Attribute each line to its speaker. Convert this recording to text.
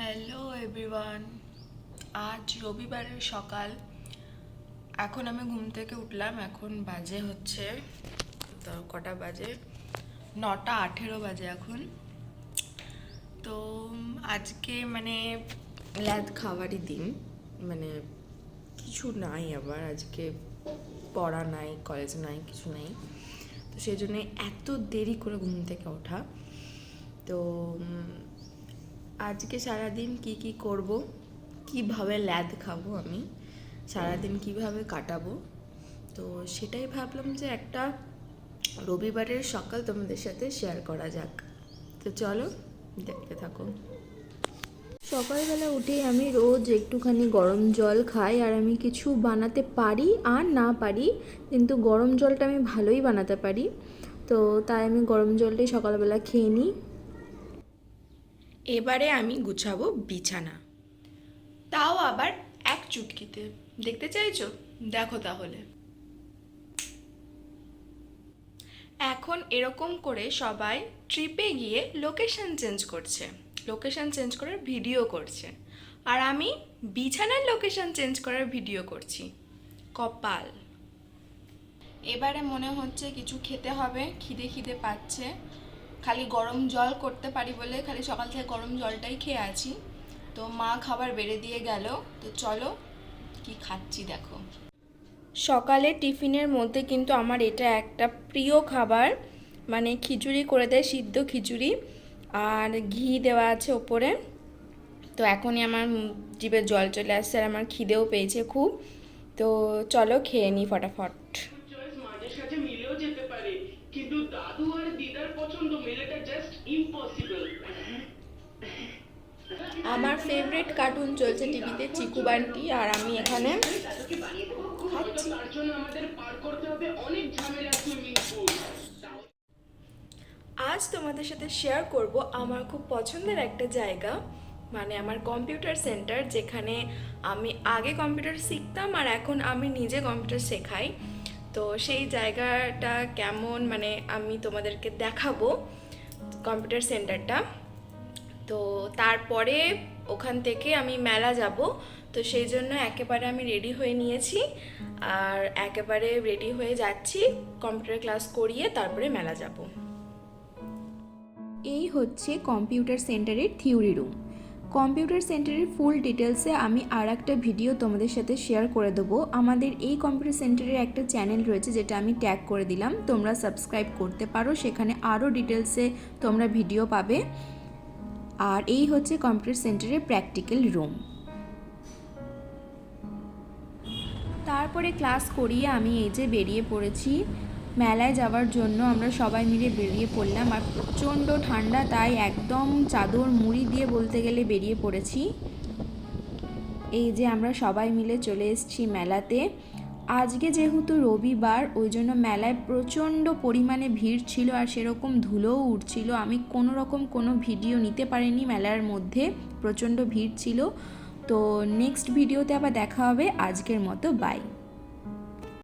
Speaker 1: Hello everyone. আজ রবিবারের সকাল। এখন আমি ঘুম থেকে উঠলাম। এখন বাজে হচ্ছে কটা বাজে, 9:18 বাজে এখন। তো আজকে ল্যাদ খাওয়ারই দিন, কিছু নাই। আবার আজকে পড়া নাই, কলেজ নাই, কিছু নাই। তো সেই জন্যে এত দেরি করে ঘুম থেকে ওঠা। তো আজকে সারাদিন কি করব, কিভাবে ল্যাদ খাবো, আমি সারাদিন কিভাবে কাটাবো, তো সেটাই ভাবলাম যে একটা রবিবারের সকাল তোমাদের সাথে শেয়ার করা যাক। তো চলো দেখতে থাকো।
Speaker 2: সকালবেলা উঠেই আমি রোজ একটুখানি গরম জল খাই, আর আমি কিছু বানাতে পারি আর না পারি, কিন্তু গরম জলটা আমি ভালোই বানাতে পারি। তো তাই আমি গরম জলটাই সকালবেলা খেয়ে নিই।
Speaker 1: এবারে আমি গুছাবো বিছানা, তাও আবার এক চুটকিতে। দেখতে চাইছো? দেখো তাহলে। এখন এরকম করে সবাই ট্রিপে গিয়ে লোকেশন চেঞ্জ করছে, লোকেশন চেঞ্জ করার ভিডিও করছে, আর আমি বিছানার লোকেশন চেঞ্জ করার ভিডিও করছি। কপাল। এবারে মনে হচ্ছে কিছু খেতে হবে, খিদে খিদে পাচ্ছে। খালি গরম জল করতে পারি বলে খালি সকাল থেকে গরম জলটাই খেয়ে আছি। তো মা খাবার বেড়ে দিয়ে গেল, তো চলো কি খাচ্ছি দেখো। সকালে টিফিনের মধ্যে কিন্তু আমার এটা একটা প্রিয় খাবার, খিচুড়ি করে দেয়, সিদ্ধ খিচুড়ি, আর ঘি দেওয়া আছে ওপরে। তো এখনই আমার জিভে জল চলে আসছে, আর আমার খিদেও পেয়েছে খুব। তো চলো খেয়ে নিই ফটাফট।
Speaker 3: চয়েস মাঝে সাঝে মিলেও যেতে পারে, কিন্তু দাদু আর দিদার পছন্দ মেলাটা জাস্ট ইম্পসিবল।
Speaker 1: আমার ফেভারিট কার্টুন চলছে টিভিতে, চিকু বান্টি, আর আমি এখানে খাচ্ছি।
Speaker 3: তার জন্য আমাদের পার করতে হবে অনেক ঝামেলা, সুইমিং পুল।
Speaker 1: আজ তোমাদের সাথে শেয়ার করব আমার খুব পছন্দের একটা জায়গা, আমার কম্পিউটার সেন্টার, যেখানে আমি আগে কম্পিউটার শিখতাম আর এখন আমি নিজে কম্পিউটার শেখাই। তো সেই জায়গাটা কেমন আমি তোমাদেরকে দেখাবো, কম্পিউটার সেন্টারটা। তো তারপরে ওখান থেকে আমি মেলা যাব। তো সেই জন্য একেবারে আমি রেডি হয়ে নিয়েছি, আর একেবারে রেডি হয়ে যাচ্ছি কম্পিউটার ক্লাস করিয়ে তারপরে মেলা যাব।
Speaker 2: এই হচ্ছে কম্পিউটার সেন্টারের থিওরি রুম। কম্পিউটার সেন্টারের ফুল ডিটেলসে আমি আর একটা ভিডিও তোমাদের সাথে শেয়ার করে দেবো। আমাদের এই কম্পিউটার সেন্টারের একটা চ্যানেল রয়েছে, যেটা আমি ট্যাগ করে দিলাম, তোমরা সাবস্ক্রাইব করতে পারো, সেখানে আরও ডিটেলসে তোমরা ভিডিও পাবে। আর এই হচ্ছে কম্পিউটার সেন্টারের প্র্যাকটিক্যাল রুম। তারপরে ক্লাস করিয়ে আমি এই যে বেরিয়ে পড়েছি মেলায় যাওয়ার জন্য। আমরা সবাই মিলে বেরিয়ে পড়লাম, আর প্রচণ্ড ঠান্ডা, তাই একদম চাদর মুড়ি দিয়ে বলতে গেলে বেরিয়ে পড়েছি। এই যে আমরা সবাই মিলে চলে এসেছি মেলাতে। আজকে যেহেতু রবিবার, ওই জন্য মেলায় প্রচণ্ড পরিমাণে ভিড় ছিল, আর সেরকম ধুলোও উঠছিল। আমি কোনো ভিডিও নিতে পারিনি মেলার মধ্যে, প্রচণ্ড ভিড় ছিল। তো নেক্সট ভিডিওতে আবার দেখা হবে। আজকের মতো বাই।